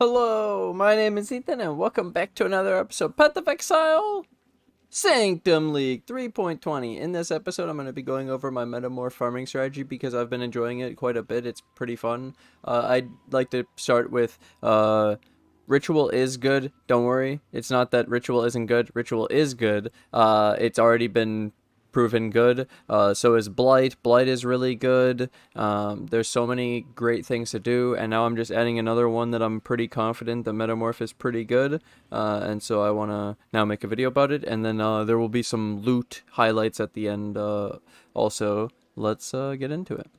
Hello, my name is Ethan, and welcome back to another episode of Path of Exile Sanctum League 3.20. In this episode, I'm going to be going over my Metamorph farming strategy because I've been enjoying it quite a bit. It's pretty fun. I'd like to start with Ritual is good. Don't worry. It's not that Ritual isn't good. Ritual is good. It's already been proven good. So is Blight. Blight is really good. There's so many great things to do, and now I'm just adding another one that I'm pretty confident the Metamorph is pretty good. And so I want to now make a video about it, and then there will be some loot highlights at the end also. Let's get into it.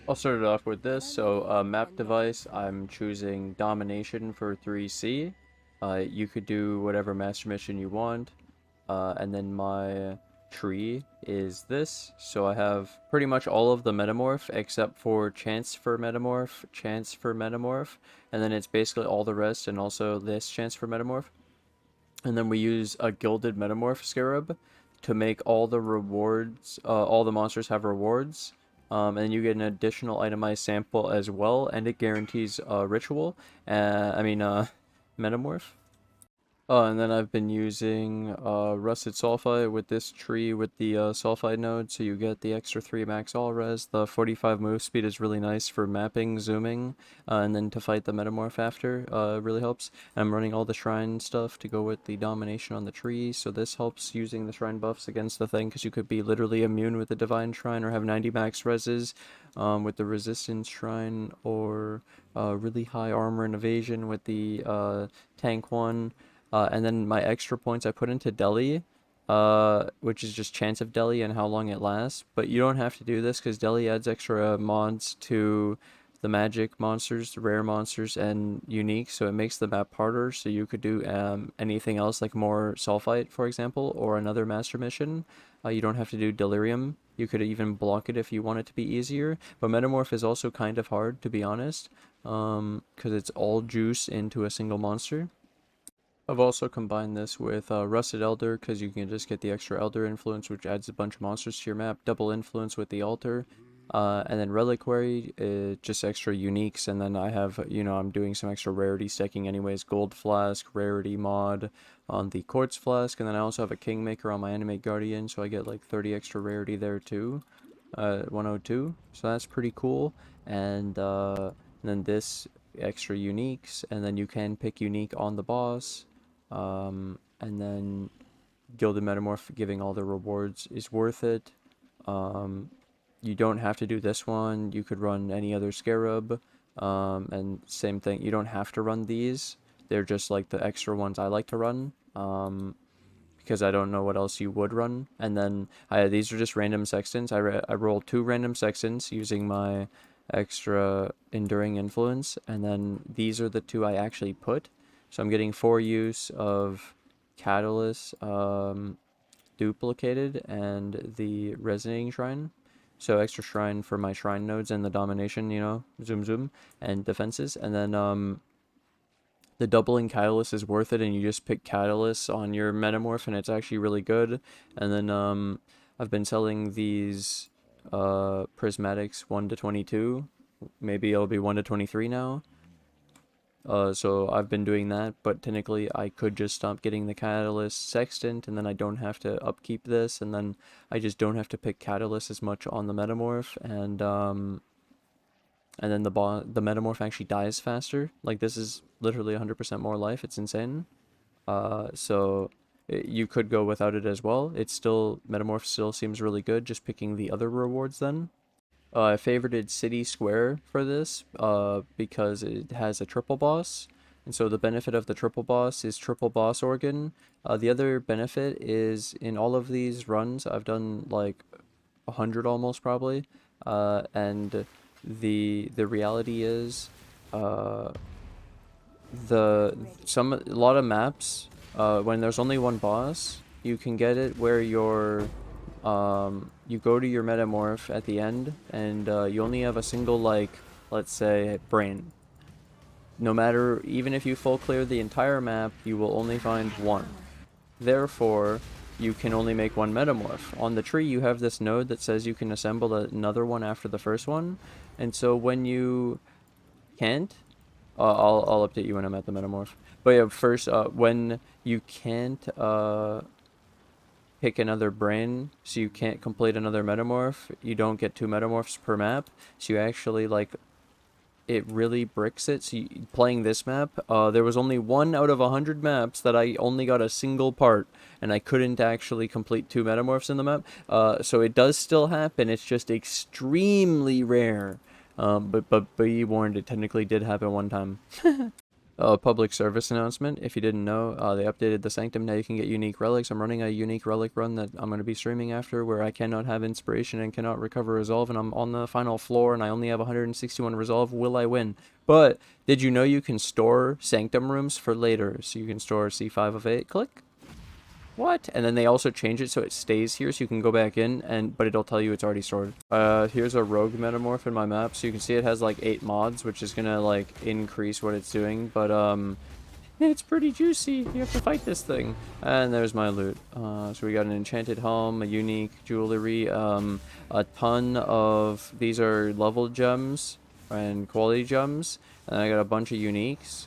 I'll start it off with this. So map device, I'm choosing Domination for 3C. You could do whatever master mission you want. And then my tree is this. So I have pretty much all of the Metamorph except for Chance for Metamorph, and then it's basically all the rest, and also this Chance for Metamorph. And then we use a Gilded Metamorph Scarab to make all the rewards, all the monsters have rewards. And you get an additional itemized sample as well, and it guarantees ritual. Metamorph. And then I've been using Rusted Sulfite with this tree with the Sulfite node, so you get the extra 3 max all res. The 45 move speed is really nice for mapping, zooming, and then to fight the Metamorph after really helps. I'm running all the Shrine stuff to go with the Domination on the tree, so this helps using the Shrine buffs against the thing, because you could be literally immune with the Divine Shrine or have 90 max reses with the Resistance Shrine, or really high armor and evasion with the tank one. And then my extra points I put into Deli, which is just chance of Deli and how long it lasts. But you don't have to do this because Deli adds extra mods to the magic monsters, the rare monsters, and unique, so it makes the map harder. So you could do anything else, like more Sulfite, for example, or another master mission. You don't have to do Delirium. You could even block it if you want it to be easier. But Metamorph is also kind of hard, to be honest, because it's all juice into a single monster. I've also combined this with Rusted Elder, because you can just get the extra Elder influence, which adds a bunch of monsters to your map. Double influence with the Altar. And then Reliquary, just extra uniques. And then I have, I'm doing some extra rarity stacking anyways. Gold Flask, Rarity mod on the Quartz Flask. And then I also have a Kingmaker on my Animate Guardian, so I get like 30 extra rarity there too. 102. So that's pretty cool. And then this extra uniques. And then you can pick unique on the boss. And then Gilded Metamorph giving all the rewards is worth it. You don't have to do this one. You could run any other Scarab. And same thing, you don't have to run these. They're just like the extra ones I like to run. Because I don't know what else you would run. And then these are just random Sextants. I rolled 2 random Sextants using my extra Enduring Influence. And then these are the 2 I actually put. So I'm getting 4 use of Catalyst duplicated and the Resonating Shrine. So extra Shrine for my Shrine nodes and the Domination, zoom, and defenses. And then the doubling Catalyst is worth it, and you just pick Catalyst on your Metamorph, and it's actually really good. And then I've been selling these Prismatics 1 to 22. Maybe it'll be 1 to 23 now. So I've been doing that, but technically I could just stop getting the Catalyst Sextant, and then I don't have to upkeep this, and then I just don't have to pick Catalyst as much on the Metamorph, and then the Metamorph actually dies faster. Like, this is literally 100% more life. It's insane. So you could go without it as well. Metamorph still seems really good, just picking the other rewards then. I favorited City Square for this because it has a triple boss, and so the benefit of the triple boss is triple boss organ. The other benefit is in all of these runs, I've done like 100 almost probably, and the reality is a lot of maps when there's only one boss, you can get it where you go to your Metamorph at the end, and you only have a single, let's say, brain. No matter, even if you full clear the entire map, you will only find one. Therefore, you can only make one Metamorph. On the tree, you have this node that says you can assemble another one after the first one, and so when you can't, I'll update you when I'm at the Metamorph. But yeah, first, when you can't pick another brine, so you can't complete another Metamorph, you don't get 2 Metamorphs per map, so you actually, like, it really bricks it. So playing this map, there was only 1 out of 100 maps that I only got a single part, and I couldn't actually complete 2 Metamorphs in the map. So it does still happen, it's just extremely rare. But be warned, it technically did happen one time. Public service announcement. If you didn't know, they updated the Sanctum. Now you can get unique relics. I'm running a unique relic run that I'm going to be streaming after, where I cannot have inspiration and cannot recover resolve, and I'm on the final floor and I only have 161 resolve. Will I win? But did you know you can store Sanctum rooms for later? So you can store C5 of 8. Click. What? And then they also change it so it stays here, so you can go back in, but it'll tell you it's already stored. Here's a rogue metamorph in my map, so you can see it has like 8 mods, which is gonna like increase what it's doing, but it's pretty juicy. You have to fight this thing. And there's my loot. So we got an enchanted helm, a unique jewelry, a ton of these are level gems and quality gems, and I got a bunch of uniques.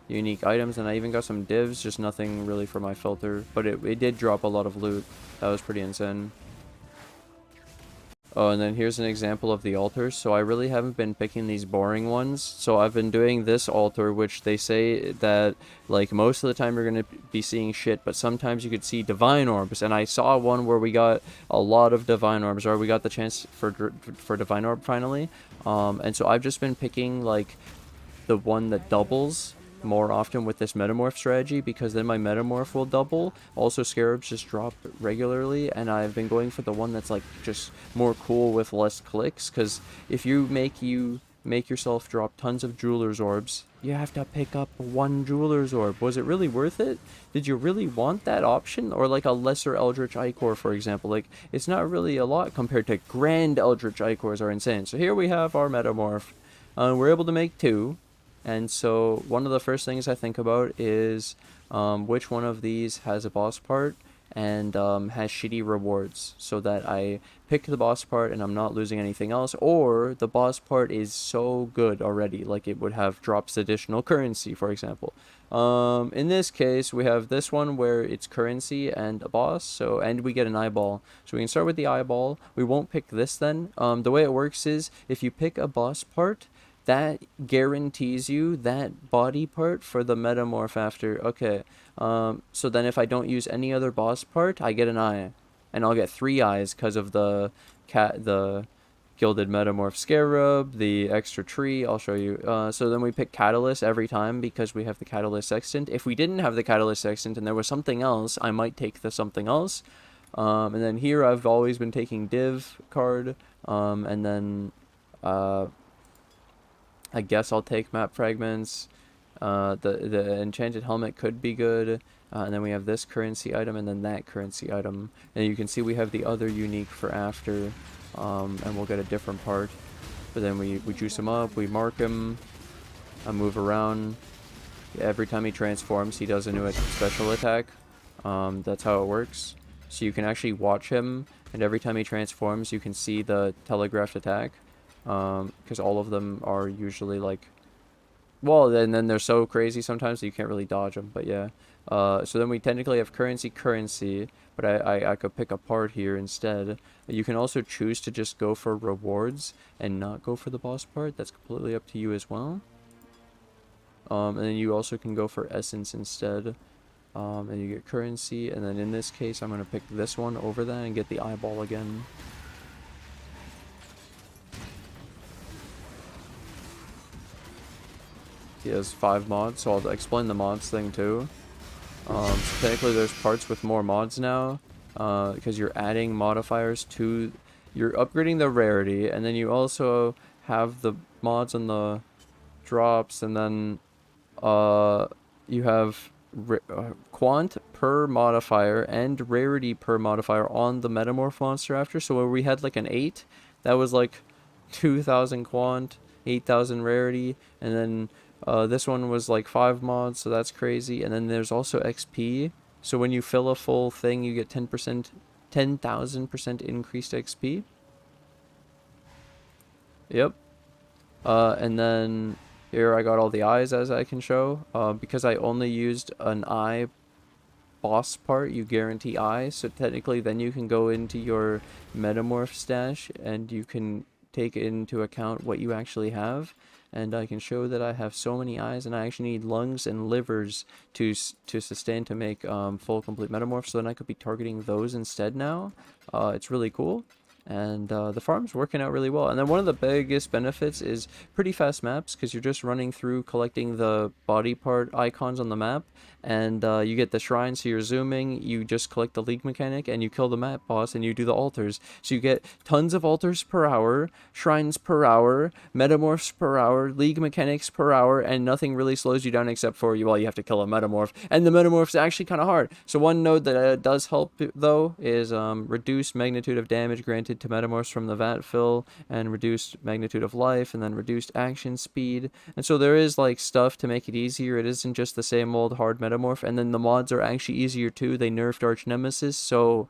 Unique items, and I even got some divs, just nothing really for my filter, but it did drop a lot of loot. That was pretty insane. Oh, and then here's an example of the altars. So I really haven't been picking these boring ones, so I've been doing this altar, which they say that like most of the time you're going to be seeing shit, but sometimes you could see divine orbs, and I saw one where we got a lot of divine orbs, or we got the chance for divine orb finally. And so I've just been picking like the one that doubles more often with this metamorph strategy, because then my metamorph will double. Also, scarabs just drop regularly, and I've been going for the one that's like just more cool with less clicks, because if you make yourself drop tons of jeweler's orbs, you have to pick up 1 jeweler's orb. Was it really worth it? Did you really want that option? Or like a lesser Eldritch Ichor, for example, like it's not really a lot compared to grand Eldritch Ichors are insane. So here we have our metamorph. We're able to make 2. And so one of the first things I think about is which one of these has a boss part and has shitty rewards, so that I pick the boss part and I'm not losing anything else, or the boss part is so good already, like it would have drops additional currency, for example. In this case, we have this one where it's currency and a boss, and we get an eyeball. So we can start with the eyeball. We won't pick this then. The way it works is if you pick a boss part, that guarantees you that body part for the metamorph after. Okay, so then if I don't use any other boss part, I get an eye, and I'll get 3 eyes because of the gilded metamorph scarab, the extra tree. I'll show you. So then we pick catalyst every time because we have the catalyst sextant. If we didn't have the catalyst sextant and there was something else, I might take the something else. And then here I've always been taking div card, and then I guess I'll take map fragments. The enchanted helmet could be good. And then we have this currency item and then that currency item. And you can see we have the other unique for after. And we'll get a different part. But then we juice him up, we mark him, I move around. Every time he transforms, he does a new special attack. That's how it works. So you can actually watch him, and every time he transforms, you can see the telegraphed attack. Because all of them are usually like, well, and then they're so crazy sometimes that you can't really dodge them, but yeah. So then we technically have currency, but I could pick a part here instead. You can also choose to just go for rewards and not go for the boss part. That's completely up to you as well. And then you also can go for essence instead. And you get currency, and then in this case I'm going to pick this one over that and get the eyeball again. He has 5 mods, so I'll explain the mods thing too. So technically there's parts with more mods now, because you're adding modifiers to, you're upgrading the rarity, and then you also have the mods on the drops, and then you have quant per modifier and rarity per modifier on the metamorph monster after. So where we had like an 8, that was like 2,000 quant, 8,000 rarity, and then this one was like 5 mods, so that's crazy. And then there's also XP. So when you fill a full thing, you get 10%, 10,000% increased XP. Yep. And then Here I got all the eyes, as I can show. Because I only used an eye boss part, you guarantee eye, so technically then you can go into your Metamorph stash and you can take into account what you actually have. And I can show that I have so many eyes, and I actually need lungs and livers to sustain to make full complete Metamorph, so then I could be targeting those instead now. It's really cool. And the farm's working out really well. And then one of the biggest benefits is pretty fast maps, because you're just running through collecting the body part icons on the map, and you get the shrine, so you're zooming, you just collect the league mechanic, and you kill the map boss, and you do the altars. So you get tons of altars per hour, shrines per hour, metamorphs per hour, league mechanics per hour, and nothing really slows you down except for, well, you have to kill a metamorph. And the metamorph's actually kind of hard. So one node that does help, though, is reduced magnitude of damage granted to metamorphs from the vat fill, and reduced magnitude of life, and then reduced action speed. And so there is like stuff to make it easier. It isn't just the same old hard metamorph. And then the mods are actually easier too. They nerfed Arch Nemesis, so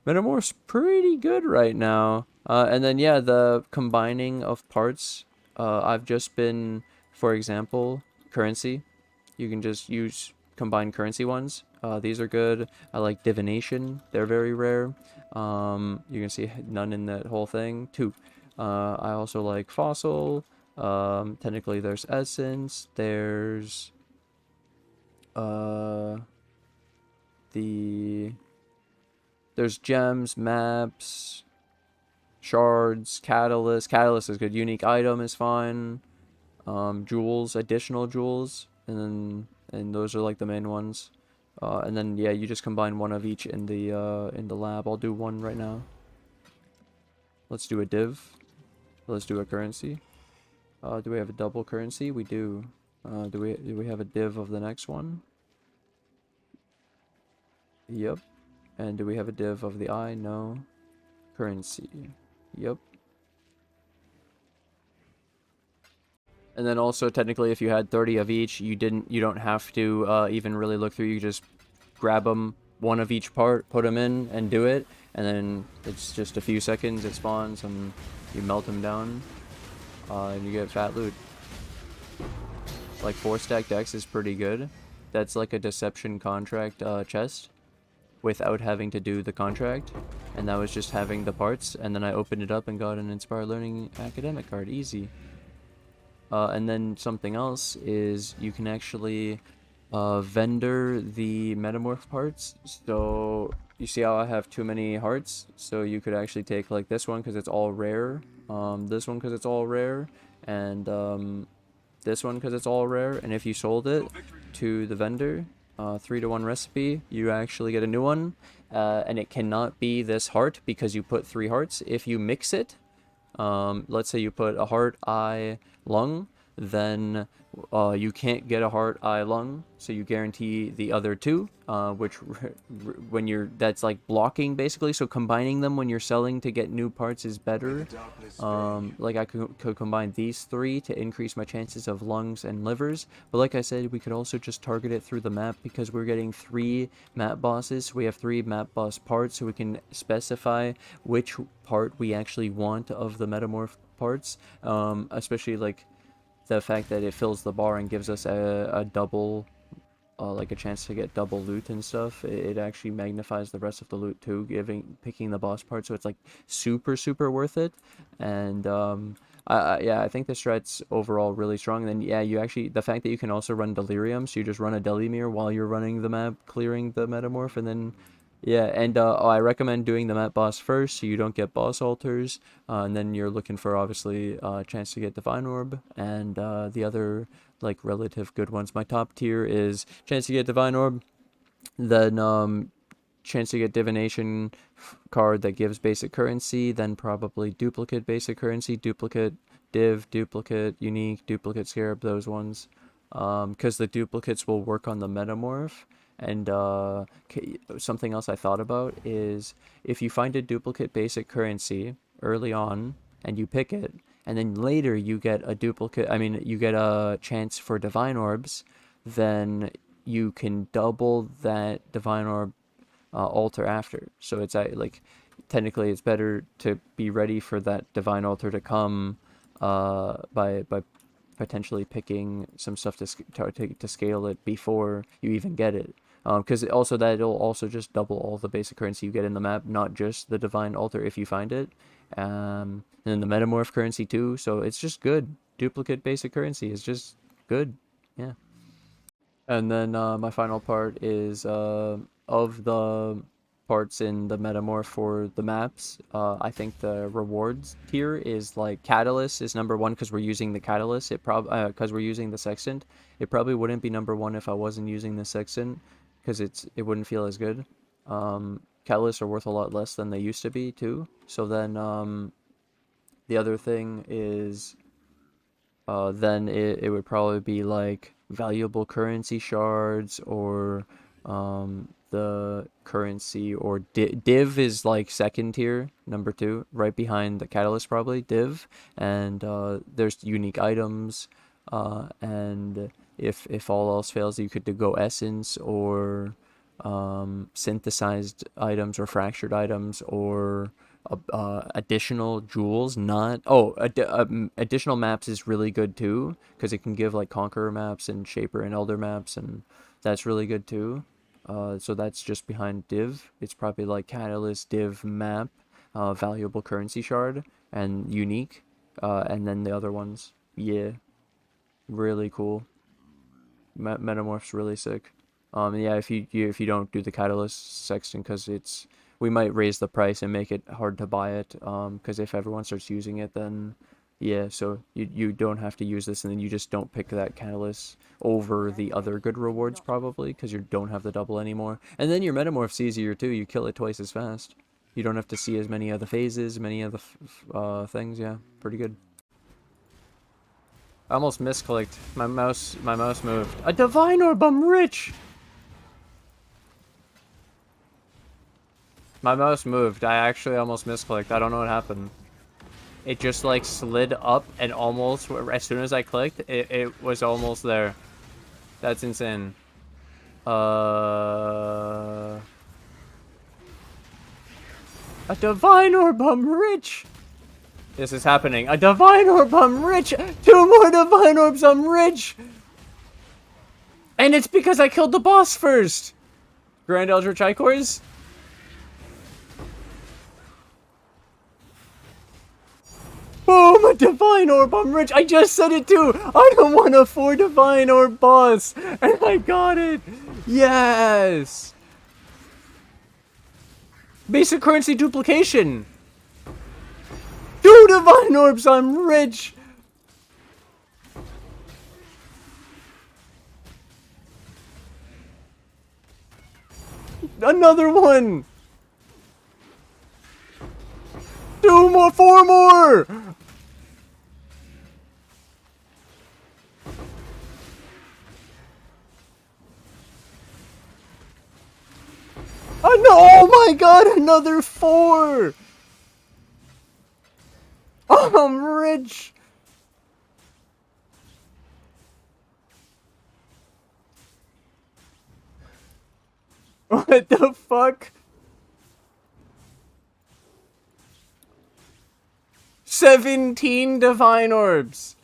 Metamorph's pretty good right now. And then yeah, the combining of parts. I've just been, for example, currency. You can just use combined currency ones. These are good. I like divination. They're very rare. You can see none in that whole thing. 2. I also like fossil. Technically there's essence. There's there's gems, maps, shards, catalyst. Catalyst is good. Unique item is fine. Jewels, additional jewels, and those are like the main ones. And then yeah, you just combine one of each in the lab. I'll do one right now. Let's do a div. Let's do a currency. Do we have a double currency? We do. Do we have a div of the next one? Yep. And do we have a div of the eye? No. Currency. Yep. And then also technically if you had 30 of each, you don't have to even really look through. You just grab them, one of each part, put them in and do it, and then it's just a few seconds, it spawns and you melt them down, and you get fat loot. Like 4-stack dex is pretty good. That's like a deception contract chest without having to do the contract, and that was just having the parts, and then I opened it up and got an Inspire Learning academic card. Easy. And then something else is you can actually vendor the metamorph parts. So you see how I have too many hearts, so you could actually take like this one because it's all rare, this one because it's all rare, and this one because it's all rare. And if you sold it to the vendor, 3-to-1 recipe, you actually get a new one, and it cannot be this heart because you put 3 hearts. If you mix it, let's say you put a heart, eye, lung, then you can't get a heart, eye, lung, so you guarantee the other 2, which when you're, that's like blocking basically. So combining them when you're selling to get new parts is better. Like I could combine these 3 to increase my chances of lungs and livers, but like I said, we could also just target it through the map because we're getting 3 map bosses. So we have 3 map boss parts, so we can specify which part we actually want of the metamorph parts, especially like the fact that it fills the bar and gives us a double, like a chance to get double loot and stuff. It actually magnifies the rest of the loot too, picking the boss part, so it's like super worth it. And yeah, I think the strat's overall really strong. And then yeah, you actually, the fact that you can also run delirium, so you just run a delimir while you're running the map, clearing the metamorph, and then yeah, and I recommend doing the map boss first so you don't get boss altars, and then you're looking for obviously a chance to get Divine Orb, and the other like relative good ones. My top tier is chance to get Divine Orb, then chance to get Divination card that gives basic currency, then probably duplicate basic currency, duplicate div, duplicate unique, duplicate scarab, those ones, because the duplicates will work on the metamorph. And something else I thought about is if you find a duplicate basic currency early on and you pick it, and then later you get a duplicate, I mean you get a chance for Divine Orbs, then you can double that Divine Orb altar after. So it's like technically it's better to be ready for that Divine Altar to come by potentially picking some stuff to scale it before you even get it. Because also that'll also just double all the basic currency you get in the map, not just the Divine Altar if you find it. And then the Metamorph currency too, so it's just good. Duplicate basic currency is just good. Yeah. And then my final part is of the parts in the Metamorph for the maps. I think the rewards tier is like Catalyst is number one because we're using the Catalyst. Because we're using the Sextant. It probably wouldn't be number one if I wasn't using the Sextant because it wouldn't feel as good. Catalysts are worth a lot less than they used to be too. So then the other thing is then it would probably be like valuable currency shards or the currency or div is like second tier, number two, right behind the catalyst probably, div. And there's unique items, and if all else fails you could go essence or synthesized items or fractured items or additional jewels. Additional maps is really good too because it can give like Conqueror maps and Shaper and Elder maps, and that's really good too. So that's just behind div. It's probably like catalyst, div, map, valuable currency shard, and unique, and then the other ones. Yeah, really cool. Metamorph's really sick. Yeah, if you don't do the catalyst sextant, because we might raise the price and make it hard to buy it. Because if everyone starts using it, then yeah, so you don't have to use this, and then you just don't pick that catalyst over the other good rewards probably, because you don't have the double anymore. And then your metamorph's easier too. You kill it twice as fast. You don't have to see as many of the phases, many of the things. Yeah, pretty good. I almost misclicked. My mouse moved. A divine orb, I'm rich! My mouse moved. I actually almost misclicked. I don't know what happened. It just like slid up and almost, as soon as I clicked, it was almost there. That's insane. A divine orb, I'm rich! This is happening. A divine orb, I'm rich! 2 more divine orbs, I'm rich! And it's because I killed the boss first! Grand Eldritch Icors? Boom! A divine orb, I'm rich! I just said it too! I don't want a 4 divine orb boss! And I got it! Yes! Basic currency duplication! 2 divine orbs, I'm rich! Another one! 2 more, 4 more! Oh my god, another 4! Oh, I'm rich! What the fuck? 17 divine orbs!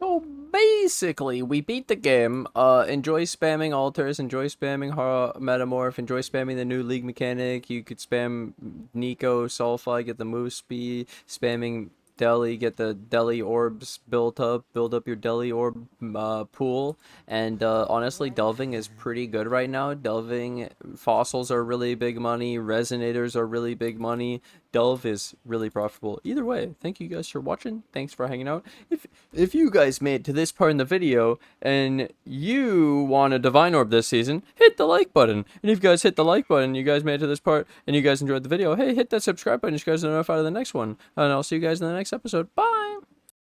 So basically, we beat the game. Enjoy spamming altars, enjoy spamming Metamorph, enjoy spamming the new league mechanic. You could spam Nico, Sulfide, get the move speed, spamming Deli, get the Deli orbs build up your Deli orb pool. And honestly, delving is pretty good right now. Delving fossils are really big money, resonators are really big money. Delve is really profitable. Either way, thank you guys for watching. Thanks for hanging out. If you guys made it to this part in the video and you want a divine orb this season, hit the like button. And if you guys hit the like button, you guys made it to this part and you guys enjoyed the video, hey, hit that subscribe button so you guys are notified of the next one. And I'll see you guys in the next episode. Bye!